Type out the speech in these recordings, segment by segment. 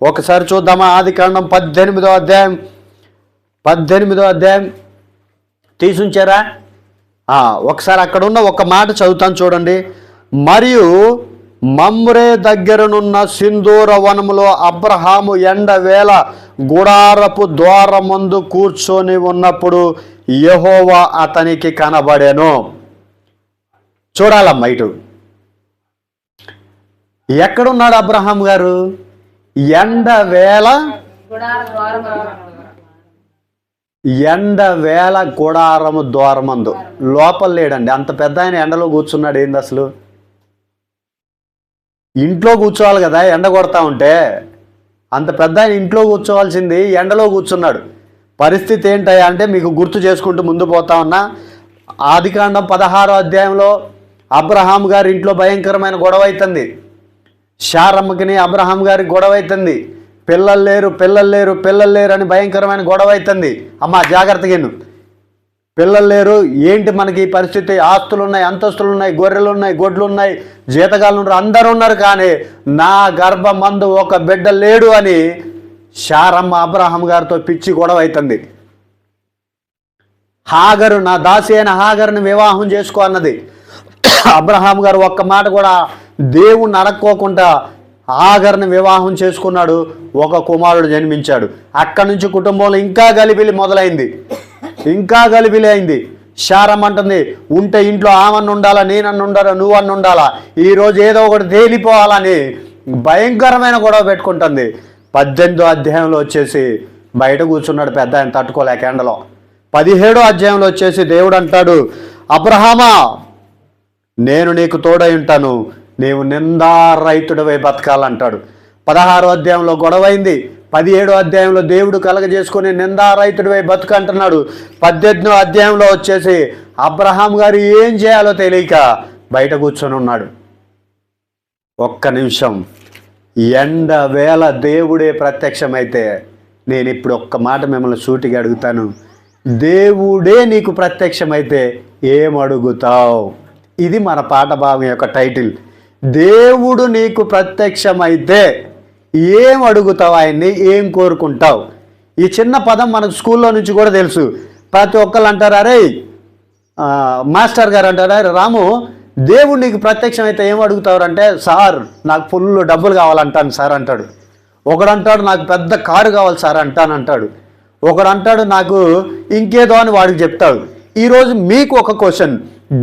ఒకసారి చూద్దామా? ఆదికాండం 18వ అధ్యాయం తీసుంచారా? ఒకసారి అక్కడ ఉన్న ఒక మాట చదువుతాను చూడండి. మరియు మమ్రే దగ్గరనున్న సింధూర వనములో అబ్రహాము ఎండవేళ గుడారపు ద్వారమందు కూర్చొని ఉన్నప్పుడు యెహోవా అతనికి కనబడెను. చూడాలమ్మా ఇటు. ఎక్కడున్నాడు అబ్రహాం గారు? ఎండవేళ గుడారము ద్వారమందు. లోపల లేడండి. అంత పెద్ద ఆయన ఎండలో కూర్చున్నాడు. ఏంది అసలు? ఇంట్లో కూర్చోవాలి కదా, ఎండ కొడతా ఉంటే. అంత పెద్ద ఆయన ఇంట్లో కూర్చోవాల్సింది ఎండలో కూర్చున్నాడు. పరిస్థితి ఏంటయ్యా అంటే మీకు గుర్తు చేసుకుంటూ ముందు పోతా ఉన్నా. ఆదికాండం 16వ అధ్యాయంలో అబ్రహాం గారి ఇంట్లో భయంకరమైన గొడవ అవుతుంది. శారమ్మకిని అబ్రహాం గారికి గొడవ అవుతుంది. పిల్లలు లేరు అని భయంకరమైన గొడవ అవుతుంది. అమ్మ జాగ్రత్తగా, పిల్లలు లేరు ఏంటి మనకి ఈ పరిస్థితి? ఆస్తులు ఉన్నాయి, అంతస్తులు ఉన్నాయి, గొర్రెలు ఉన్నాయి, గొడ్లు ఉన్నాయి, జీతగాళ్ళు ఉన్నారు, అందరూ ఉన్నారు, కానీ నా గర్భమందు ఒక బిడ్డ లేడు అని శారమ్మ అబ్రహాం గారితో పిచ్చి గొడవ అవుతుంది. హాగరు, నా దాసి అయిన హాగరుని వివాహం చేసుకో అన్నది. అబ్రహాం గారు ఒక్క మాట కూడా దేవుణ్ణి అడక్కోకుండా హాగరుని వివాహం చేసుకున్నాడు. ఒక కుమారుడు జన్మించాడు. అక్కడి నుంచి కుటుంబంలో ఇంకా గలిబిలి మొదలైంది. శారమ్మ అంటుంది, ఉంటే ఇంట్లో ఆమన్ను ఉండాలా, నేనన్ను ఉండాలా, నువ్వన్ను ఉండాలా, ఈరోజు ఏదో ఒకటి తేలిపోవాలని భయంకరమైన గొడవ పెట్టుకుంటుంది. 18వ అధ్యాయంలో వచ్చేసి బయట కూర్చున్నాడు పెద్ద ఆయన తట్టుకోలేక ఎండలో. 17వ అధ్యాయంలో వచ్చేసి దేవుడు అంటాడు, అబ్రహామా నేను నీకు తోడై ఉంటాను, నీవు నిందారహితుడివై బతకాలంటాడు. 16వ అధ్యాయంలో గొడవైంది. 17వ అధ్యాయంలో దేవుడు కలగజేసుకుని నిందారహితుడివై బతుకు అంటున్నాడు. 18వ అధ్యాయంలో వచ్చేసి అబ్రహాం గారు ఏం చేయాలో తెలియక బయట కూర్చొని ఉన్నాడు. ఒక్క నిమిషం. ఎండవేళ దేవుడే ప్రత్యక్షమైతే, నేను ఇప్పుడు ఒక్క మాట మిమ్మల్ని సూటిగా అడుగుతాను, దేవుడే నీకు ప్రత్యక్షమైతే ఏం అడుగుతావు? ఇది మన పాట భాగం యొక్క టైటిల్. దేవుడు నీకు ప్రత్యక్షమైతే ఏం అడుగుతావు? ఆయన్ని ఏం కోరుకుంటావు? ఈ చిన్న పదం మనకు స్కూల్లో నుంచి కూడా తెలుసు. ప్రతి ఒక్కళ్ళు అంటారు, అరే మాస్టర్ గారు అంటారు, అరే రాము దేవుడు నీకు ప్రత్యక్షమైతే ఏం అడుగుతావు అంటే, సార్ నాకు ఫుల్ డబ్బులు కావాలంటాను సార్ అంటాడు. ఒకడు అంటాడు, నాకు పెద్ద కారు కావాలి సార్ అంటాడు. ఒకడు అంటాడు, నాకు ఇంకేదో అని వాడికి చెప్తాడు. ఈరోజు మీకు ఒక క్వశ్చన్,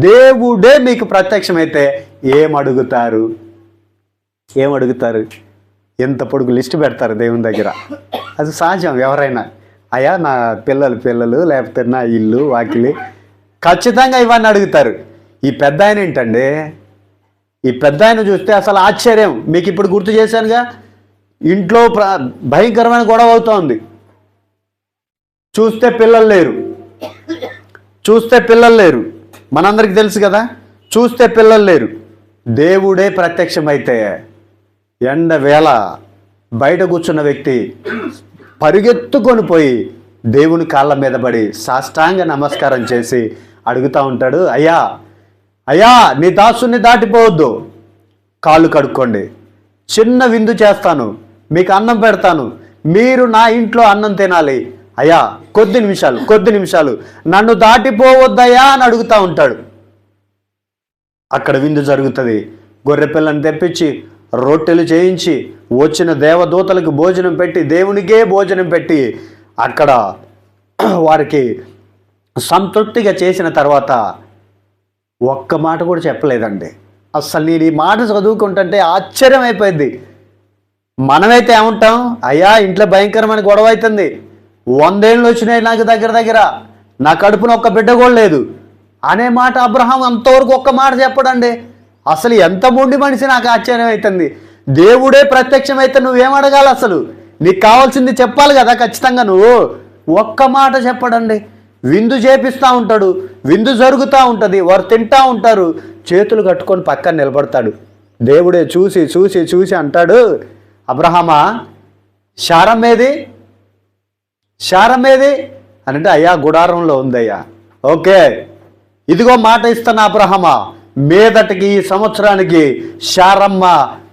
దేవుడే మీకు ప్రత్యక్షమైతే ఏం అడుగుతారు? ఎంత పొడుగు లిస్ట్ పెడతారు దేవుని దగ్గర. అది సహజం. ఎవరైనా అయ్యా నా పిల్లలు లేకపోతే నా ఇల్లు వాకిలి, ఖచ్చితంగా ఇవన్నీ అడుగుతారు. ఈ పెద్ద ఆయన ఏంటండి, ఈ పెద్ద ఆయన చూస్తే అసలు ఆశ్చర్యం. మీకు ఇప్పుడు గుర్తు చేశానుగా, ఇంట్లో భయంకరమైన గొడవ అవుతోంది. చూస్తే పిల్లలు లేరు, మనందరికి తెలుసు కదా. చూస్తే పిల్లలు లేరు. దేవుడే ప్రత్యక్షమైతే ఎండవేళ బయట కూర్చున్న వ్యక్తి పరిగెత్తుకొని పోయి దేవుని కాళ్ళ మీద పడి సాష్టాంగ నమస్కారం చేసి అడుగుతూ ఉంటాడు, అయ్యా నీ దాసుని దాటిపోవద్దు, కాళ్ళు కడుక్కోండి, చిన్న విందు చేస్తాను, మీకు అన్నం పెడతాను, మీరు నా ఇంట్లో అన్నం తినాలి, అయ్యా కొద్ది నిమిషాలు నన్ను దాటిపోవద్దయ్యా అని అడుగుతూ ఉంటాడు. అక్కడ విందు జరుగుతుంది. గొర్రె పిల్లని తెప్పించి రొట్టెలు చేయించి వచ్చిన దేవదూతలకు భోజనం పెట్టి, దేవునికే భోజనం పెట్టి అక్కడ వారికి సంతృప్తిగా చేసిన తర్వాత ఒక్క మాట కూడా చెప్పలేదండి. అసలు నేను ఈ మాట చదువుకుంటుంటే ఆశ్చర్యం అయిపోయింది. మనమైతే ఏమంటాం, అయ్యా ఇంట్లో భయంకరమైన గొడవ అవుతుంది, 100 ఏళ్ళు వచ్చినాయి నాకు, దగ్గర నా కడుపున ఒక్క బిడ్డ కూడా లేదు అనే మాట అబ్రహాం అంతవరకు ఒక్క మాట చెప్పడండి. అసలు ఎంత మొండి మనిషి, నాకు ఆశ్చర్యం అవుతుంది. దేవుడే ప్రత్యక్షమైతే నువ్వేం అడగాలి? అసలు నీకు కావాల్సింది చెప్పాలి కదా ఖచ్చితంగా. నువ్వు ఒక్క మాట చెప్పడండి. విందు చేపిస్తూ ఉంటాడు, విందు జరుగుతూ ఉంటుంది, వారు తింటూ ఉంటారు, చేతులు కట్టుకొని పక్కన నిలబడతాడు. దేవుడే చూసి అంటాడు, అబ్రహామా శారమ్మేది అని అంటే, అయ్యా గుడారంలో ఉందయ్యా. ఓకే, ఇదిగో మాట ఇస్తాను అబ్రహామా, మీదటికి ఈ సంవత్సరానికి శారమ్మ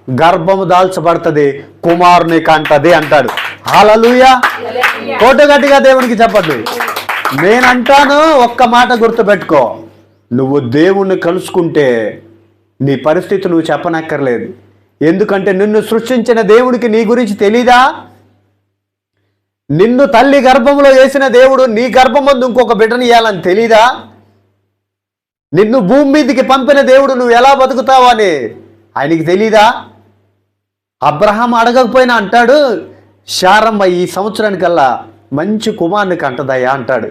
గర్భము దాల్చబడుతుంది, కుమారుని కంటది అంటాడు. హల్లెలూయా. కోట గట్టిగా దేవునికి చెప్పద్దు. నేనంటాను, ఒక్క మాట గుర్తుపెట్టుకో, నువ్వు దేవుణ్ణి కలుసుకుంటే నీ పరిస్థితి నువ్వు చెప్పనక్కర్లేదు. ఎందుకంటే నిన్ను సృష్టించిన దేవుడికి నీ గురించి తెలీదా? నిన్ను తల్లి గర్భంలో వేసిన దేవుడు నీ గర్భమందు ఇంకొక బిడ్డని ఇవ్వాలని తెలీదా? నిన్ను భూమి మీదకి పంపిన దేవుడు నువ్వు ఎలా బతుకుతావు అని ఆయనకి తెలీదా? అబ్రహాం అడగకపోయినా అంటాడు, శారమ్మ ఈ సంవత్సరానికల్లా మంచి కుమారుని కంటదయ్యా అంటాడు.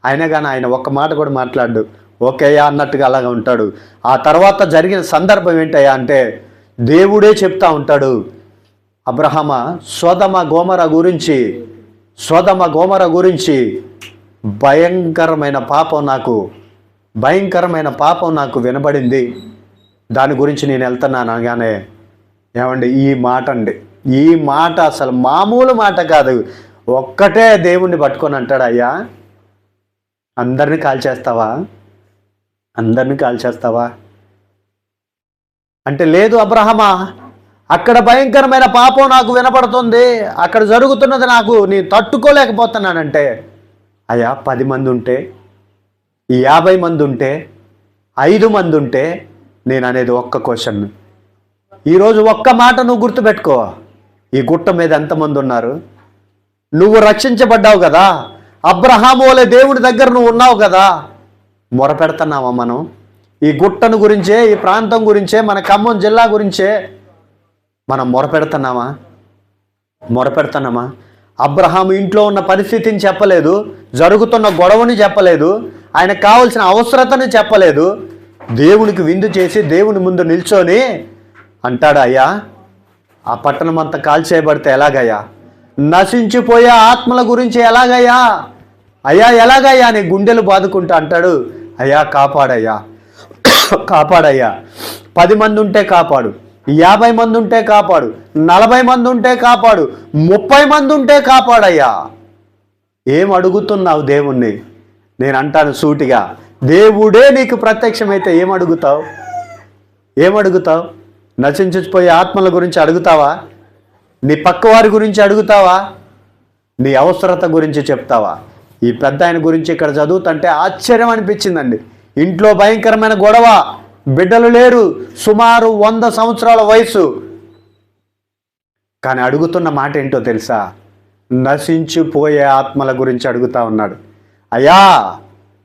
అయినా కానీ ఆయన ఒక్క మాట కూడా మాట్లాడు, ఓకేయా అన్నట్టుగా అలాగా ఉంటాడు. ఆ తర్వాత జరిగిన సందర్భం ఏంటయ్యా అంటే దేవుడే చెప్తా ఉంటాడు, అబ్రహామ సొదొమ గోమర గురించి భయంకరమైన పాపం నాకు వినబడింది, దాని గురించి నేను వెళ్తున్నాను అనగానే, ఏమండి ఈ మాట అసలు మామూలు మాట కాదు. ఒక్కటే దేవుణ్ణి పట్టుకొని అంటాడు, అయ్యా అందరినీ కాల్చేస్తావా అంటే, లేదు అబ్రహమా, అక్కడ భయంకరమైన పాపం నాకు వినపడుతుంది, అక్కడ జరుగుతున్నది నేను తట్టుకోలేకపోతున్నానంటే, అయ్యా 10 మంది ఉంటే, 50 మంది ఉంటే, 5 మంది ఉంటే, నేను అనేది ఒక్క క్వశ్చన్. ఈరోజు ఒక్క మాట నువ్వు గుర్తుపెట్టుకో, ఈ గుట్ట మీద ఎంతమంది ఉన్నారు? నువ్వు రక్షించబడ్డావు కదా, అబ్రహాము వలె దేవుడి దగ్గర నువ్వు ఉన్నావు కదా, మొరపెడుతున్నావా మనం? ఈ గుట్టను గురించే, ఈ ప్రాంతం గురించే, మన ఖమ్మం జిల్లా గురించే మనం మొరపెడుతున్నామా? అబ్రహాము ఇంట్లో ఉన్న పరిస్థితిని చెప్పలేదు, జరుగుతున్న గొడవని చెప్పలేదు, ఆయనకు కావలసిన అవసరతను చెప్పలేదు. దేవునికి విందు చేసి దేవుని ముందు నిల్చొని అంటాడు, అయ్యా ఆ పట్టణం అంతా కాల్చేయబడితే ఎలాగయ్యా? నశించిపోయే ఆత్మల గురించి ఎలాగయ్యా? ఎలాగయ్యా? నీ గుండెలు బాదుకుంటా అంటాడు, అయ్యా కాపాడయ్యా 10 మంది ఉంటే కాపాడు, 50 మంది ఉంటే కాపాడు, 40 మంది ఉంటే కాపాడు, 30 మంది ఉంటే కాపాడయ్యా. ఏం అడుగుతున్నావు దేవుణ్ణి? నేను అంటాను సూటిగా, దేవుడే నీకు ప్రత్యక్షమైతే ఏమడుగుతావు? నశించిపోయే ఆత్మల గురించి అడుగుతావా? నీ పక్కవారి గురించి అడుగుతావా? నీ అవసరత గురించి చెప్తావా? ఈ పెద్ద ఆయన గురించి ఇక్కడ చదువుతుంటే ఆశ్చర్యం అనిపించిందండి. ఇంట్లో భయంకరమైన గొడవ, బిడ్డలు లేరు, సుమారు 100 సంవత్సరాల వయసు. కానీ అడుగుతున్న మాట ఏంటో తెలుసా? నశించిపోయే ఆత్మల గురించి అడుగుతా ఉన్నాడు. అయ్యా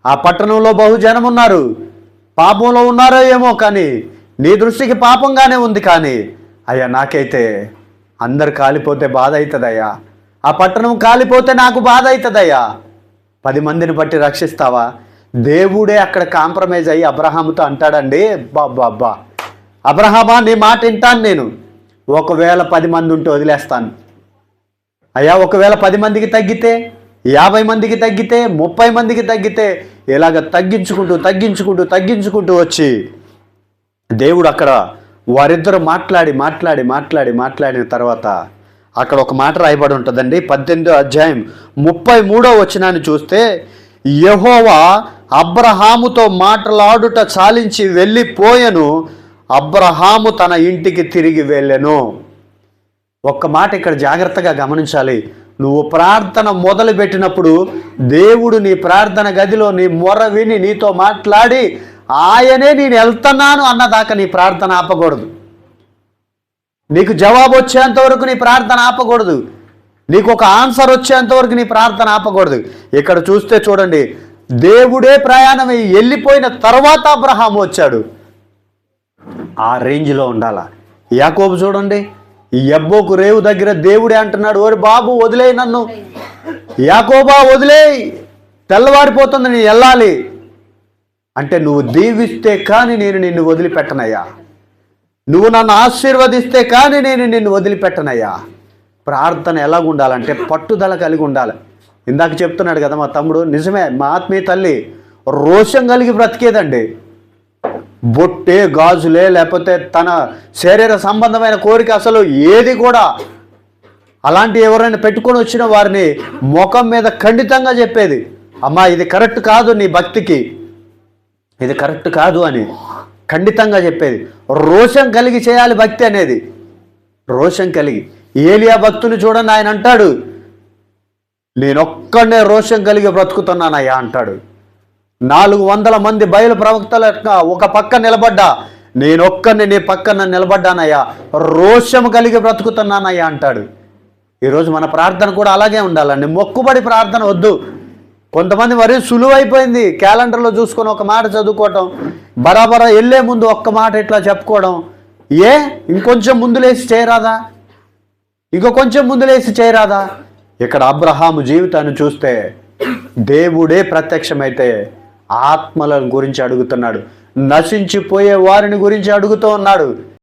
ఆ పట్టణంలో బహుజనం ఉన్నారు, పాపంలో ఉన్నారో ఏమో, కానీ నీ దృష్టికి పాపంగానే ఉంది, కానీ అయ్యా నాకైతే అందరు కాలిపోతే బాధ అవుతుందయ్యా, ఆ పట్టణం కాలిపోతే నాకు బాధ అవుతుందయ్యా. 10 మందిని బట్టి రక్షిస్తావా? దేవుడే అక్కడ కాంప్రమైజ్ అయ్యి అబ్రహాముతో అంటాడండి, బాబా అబ్రహామా నీ మాట వింటాను నేను, ఒకవేళ 10 మంది ఉంటే వదిలేస్తాను అయ్యా, ఒకవేళ 10 మందికి తగ్గితే, 50 మందికి తగ్గితే, 30 మందికి తగ్గితే, ఇలాగ తగ్గించుకుంటూ వచ్చి దేవుడు అక్కడ వారిద్దరు మాట్లాడిన తర్వాత అక్కడ ఒక మాట రాయబడి ఉంటుందండి. 18వ అధ్యాయం 33వ వచనాన్ని చూస్తే, యెహోవా అబ్రహాముతో మాట్లాడుట చాలించి వెళ్ళిపోయెను, అబ్రహాము తన ఇంటికి తిరిగి వెళ్ళెను. ఒక్క మాట ఇక్కడ జాగ్రత్తగా గమనించాలి. నువ్వు ప్రార్థన మొదలుపెట్టినప్పుడు దేవుడు నీ ప్రార్థన గదిలో నీ మొర విని నీతో మాట్లాడి ఆయనే నేను వెళ్తున్నాను అన్నదాకా నీ ప్రార్థన ఆపకూడదు. నీకు జవాబు వచ్చేంత వరకు నీ ప్రార్థన ఆపకూడదు. నీకు ఒక ఆన్సర్ వచ్చేంత వరకు నీ ప్రార్థన ఆపకూడదు. ఇక్కడ చూస్తే చూడండి, దేవుడే ప్రయాణం వెళ్ళిపోయిన తర్వాత అబ్రహాము వచ్చాడు. ఆ రేంజ్లో ఉండాల. యాకోబు చూడండి, యబ్బోకు రేవు దగ్గర దేవుడే అంటున్నాడు, ఓరి బాబు వదిలేయి నన్ను, యాకోబా వదిలేయి, తెల్లవారిపోతుంది, నేను వెళ్ళాలి అంటే, నువ్వు దీవిస్తే కానీ నేను నిన్ను వదిలిపెట్టనయ్యా, నువ్వు నన్ను ఆశీర్వదిస్తే కానీ నేను నిన్ను వదిలిపెట్టనయ్యా. ప్రార్థన ఎలాగ ఉండాలంటే పట్టుదల కలిగి ఉండాలి. ఇందాక చెప్తున్నాడు కదా మా తమ్ముడు, నిజమే, మా ఆత్మీయ తల్లి రోషం కలిగి బ్రతికేదండి. బొట్టే, గాజులే, లేకపోతే తన శరీర సంబంధమైన కోరిక అసలు ఏది కూడా, అలాంటి ఎవరైనా పెట్టుకొని వచ్చిన వారిని ముఖం మీద ఖండితంగా చెప్పేది, అమ్మా ఇది కరెక్ట్ కాదు, నీ భక్తికి ఇది కరెక్ట్ కాదు అని ఖండితంగా చెప్పేది. రోషం కలిగి చేయాలి భక్తి అనేది. రోషం కలిగి. ఏలియా భక్తుని చూడండి, ఆయన అంటాడు, నేనొక్కడే రోషం కలిగి బ్రతుకుతున్నానయ్యా అంటాడు. 400 మంది బయలు ప్రవక్తల ఒక పక్క నిలబడ్డా, నేనొక్కడిని నీ పక్కన నిలబడ్డానయ్యా, రోషం కలిగి బ్రతుకుతున్నానయ్యా అంటాడు. ఈరోజు మన ప్రార్థన కూడా అలాగే ఉండాలండి. మొక్కుబడి ప్రార్థన వద్దు. కొంతమంది మరీ సులువైపోయింది, క్యాలెండర్లో చూసుకొని ఒక మాట చదువుకోవటం, బరాబరా వెళ్ళే ముందు ఒక్క మాట ఇట్లా చెప్పుకోవడం. ఇంకొంచెం ముందు లేచి చేయరాదా? కొంచెం ముందు లేచి చేయరాదా? ఇక్కడ అబ్రహాము జీవితాన్ని చూస్తే దేవుడే ప్రత్యక్షమైతే ఆత్మల గురించి అడుగుతున్నాడు, నశించిపోయే వారిని గురించి అడుగుతూ ఉన్నాడు.